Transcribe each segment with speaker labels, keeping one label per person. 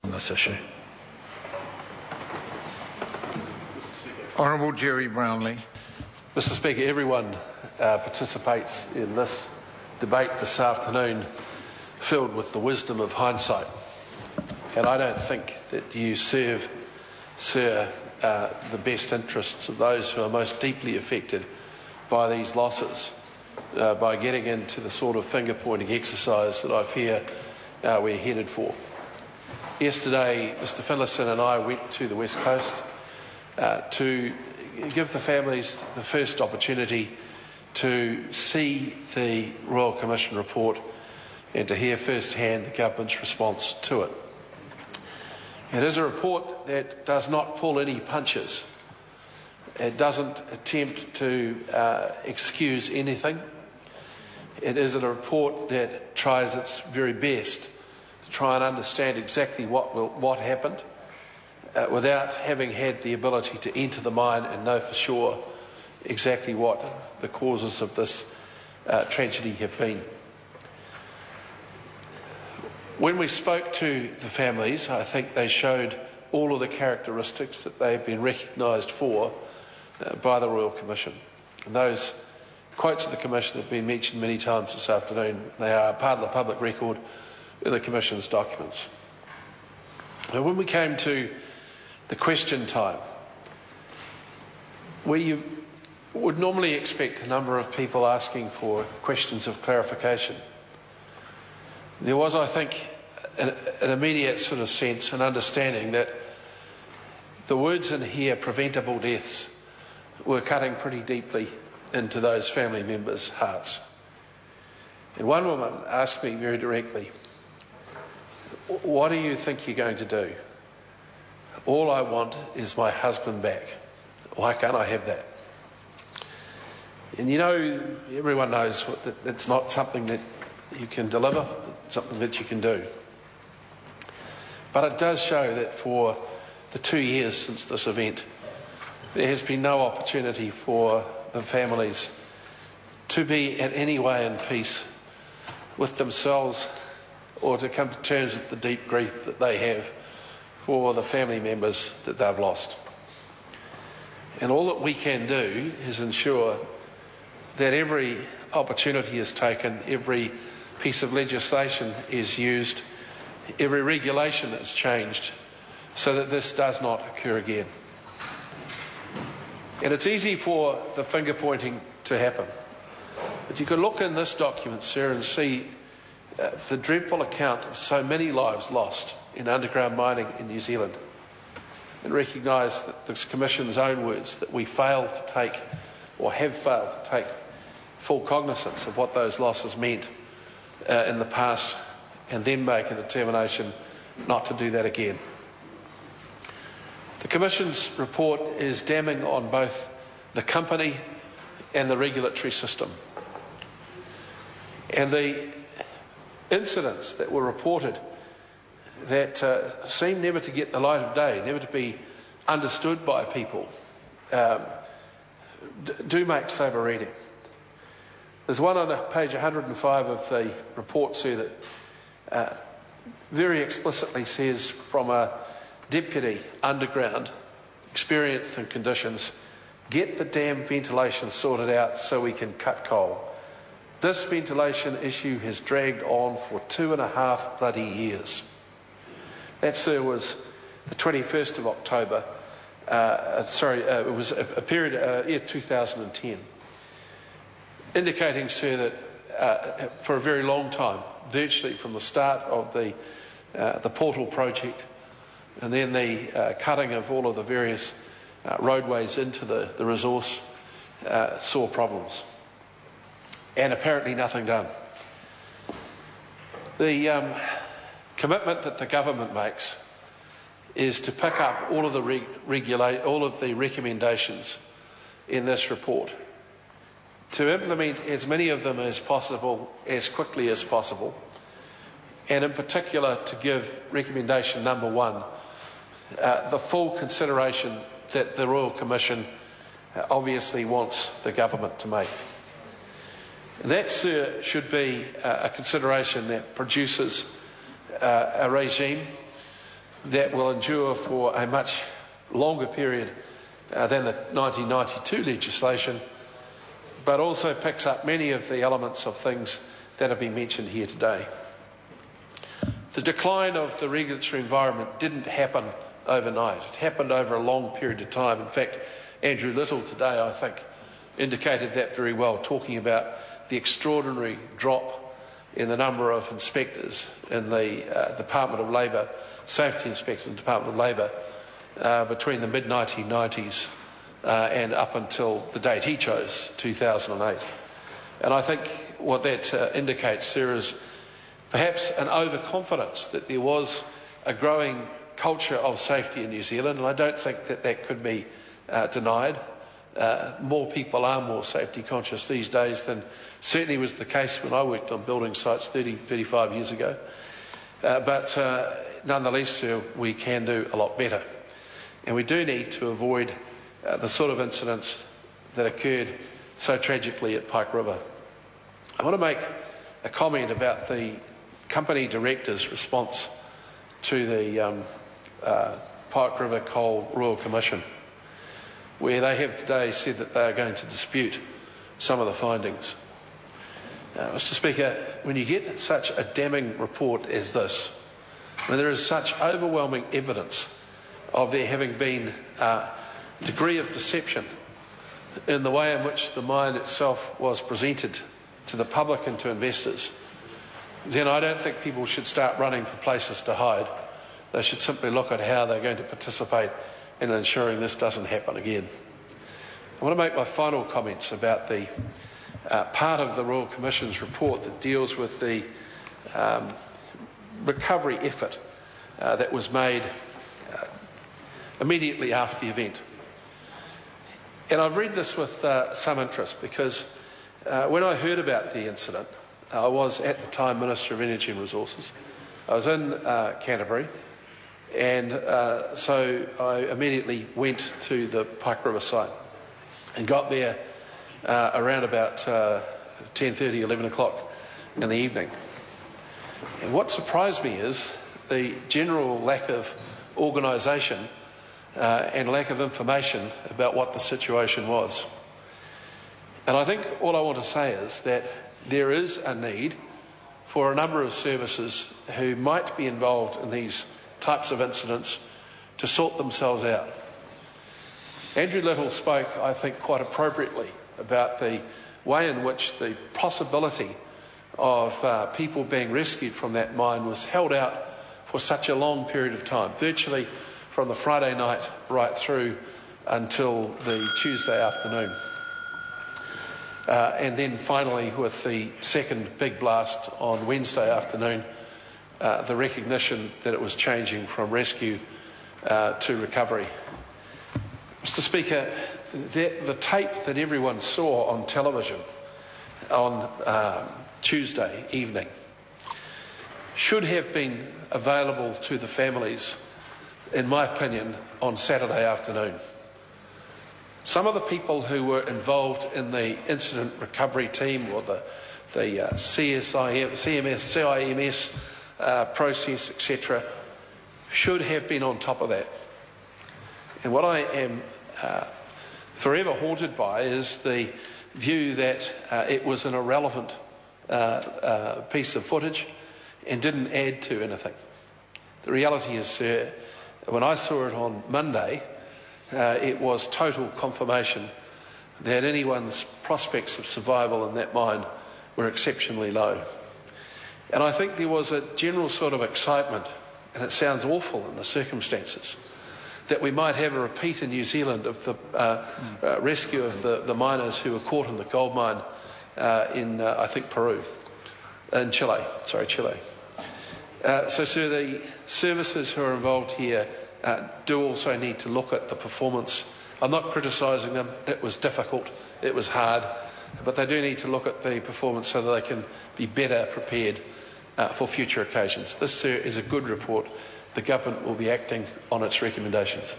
Speaker 1: on this issue.
Speaker 2: Honourable Jerry Brownlee.
Speaker 3: Mr Speaker, everyone participates in this debate this afternoon filled with the wisdom of hindsight. And I don't think that you serve, sir, the best interests of those who are most deeply affected by these losses by getting into the sort of finger-pointing exercise that I fear we're headed for. Yesterday, Mr Finlayson and I went to the West Coast to give the families the first opportunity to see the Royal Commission report and to hear firsthand the government's response to it. It is a report that does not pull any punches. It doesn't attempt to excuse anything. It is a report that tries its very best to try and understand exactly what happened without having had the ability to enter the mine and know for sure exactly what the causes of this tragedy have been. When we spoke to the families, I think they showed all of the characteristics that they've been recognised for by the Royal Commission. And those quotes of the Commission have been mentioned many times this afternoon. They are part of the public record in the Commission's documents. Now, when we came to the question time, where you would normally expect a number of people asking for questions of clarification, there was, I think, an immediate sort of sense and understanding that the words in here, preventable deaths, were cutting pretty deeply into those family members' hearts. And one woman asked me very directly, "What do you think you're going to do? All I want is my husband back. Why can't I have that?" And you know, everyone knows that it's not something that you can deliver, it's something that you can do. But it does show that for the 2 years since this event, there has been no opportunity for the families to be at any way in peace with themselves or to come to terms with the deep grief that they have for the family members that they've lost. And all that we can do is ensure that every opportunity is taken, every piece of legislation is used, every regulation is changed so that this does not occur again. And it's easy for the finger pointing to happen. But you could look in this document, sir, and see the dreadful account of so many lives lost in underground mining in New Zealand, and recognise that this Commission's own words, that we failed to take, or have failed to take, full cognisance of what those losses meant in the past, and then make a determination not to do that again. The Commission's report is damning on both the company and the regulatory system. And the incidents that were reported that seem never to get the light of day, never to be understood by people, do make sober reading. There's one on page 105 of the report, sir, that very explicitly says from a deputy underground, experienced in conditions, "Get the damn ventilation sorted out so we can cut coal. This ventilation issue has dragged on for 2.5 bloody years." That, sir, was the 21st of October. It was a period, year 2010. Indicating, sir, that for a very long time, virtually from the start of the portal project, and then the cutting of all of the various roadways into the resource, saw problems. And apparently nothing done. The commitment that the government makes is to pick up all of the recommendations in this report, to implement as many of them as possible, as quickly as possible, and in particular to give recommendation number 1 the full consideration that the Royal Commission obviously wants the government to make. That, sir, should be a consideration that produces a regime that will endure for a much longer period than the 1992 legislation, but also picks up many of the elements of things that have been mentioned here today. The decline of the regulatory environment didn't happen overnight. It happened over a long period of time. In fact, Andrew Little today, I think, indicated that very well, talking about the extraordinary drop in the number of inspectors in the Department of Labour, safety inspectors in the Department of Labour, between the mid-1990s and up until the date he chose, 2008. And I think what that indicates there is perhaps an overconfidence that there was a growing culture of safety in New Zealand, and I don't think that that could be denied. More people are more safety conscious these days than certainly was the case when I worked on building sites 35 years ago. But nonetheless, we can do a lot better. And we do need to avoid the sort of incidents that occurred so tragically at Pike River. I want to make a comment about the company director's response to the Pike River Coal Royal Commission, where they have today said that they are going to dispute some of the findings. Mr. Speaker, when you get such a damning report as this, when there is such overwhelming evidence of there having been a degree of deception in the way in which the mine itself was presented to the public and to investors, then I don't think people should start running for places to hide. They should simply look at how they're going to participate in ensuring this doesn't happen again. I want to make my final comments about the part of the Royal Commission's report that deals with the recovery effort that was made immediately after the event. And I've read this with some interest because when I heard about the incident, I was at the time Minister of Energy and Resources. I was in Canterbury, and so I immediately went to the Pike River site and got there around about 10:30, 11 o'clock in the evening. And what surprised me is the general lack of organisation and lack of information about what the situation was. And I think all I want to say is that there is a need for a number of services who might be involved in these types of incidents to sort themselves out. Andrew Little spoke, I think, quite appropriately about the way in which the possibility of people being rescued from that mine was held out for such a long period of time, virtually from the Friday night right through until the Tuesday afternoon. And then finally, with the second big blast on Wednesday afternoon, the recognition that it was changing from rescue to recovery. Mr. Speaker, the tape that everyone saw on television on Tuesday evening should have been available to the families, in my opinion, on Saturday afternoon. Some of the people who were involved in the incident recovery team or the CIMS process, etc., should have been on top of that. And what I am forever haunted by is the view that it was an irrelevant piece of footage and didn't add to anything. The reality is, sir, when I saw it on Monday, it was total confirmation that anyone's prospects of survival in that mine were exceptionally low. And I think there was a general sort of excitement, and it sounds awful in the circumstances, that we might have a repeat in New Zealand of the rescue of the miners who were caught in the gold mine in, I think, Chile. So the services who are involved here do also need to look at the performance. I'm not criticising them. It was difficult. It was hard. But they do need to look at the performance so that they can be better prepared for future occasions. This, sir, is a good report. The government will be acting on its recommendations.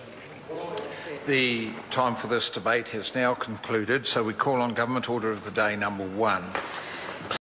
Speaker 1: The time for this debate has now concluded, so we call on Government Order of the Day number 1.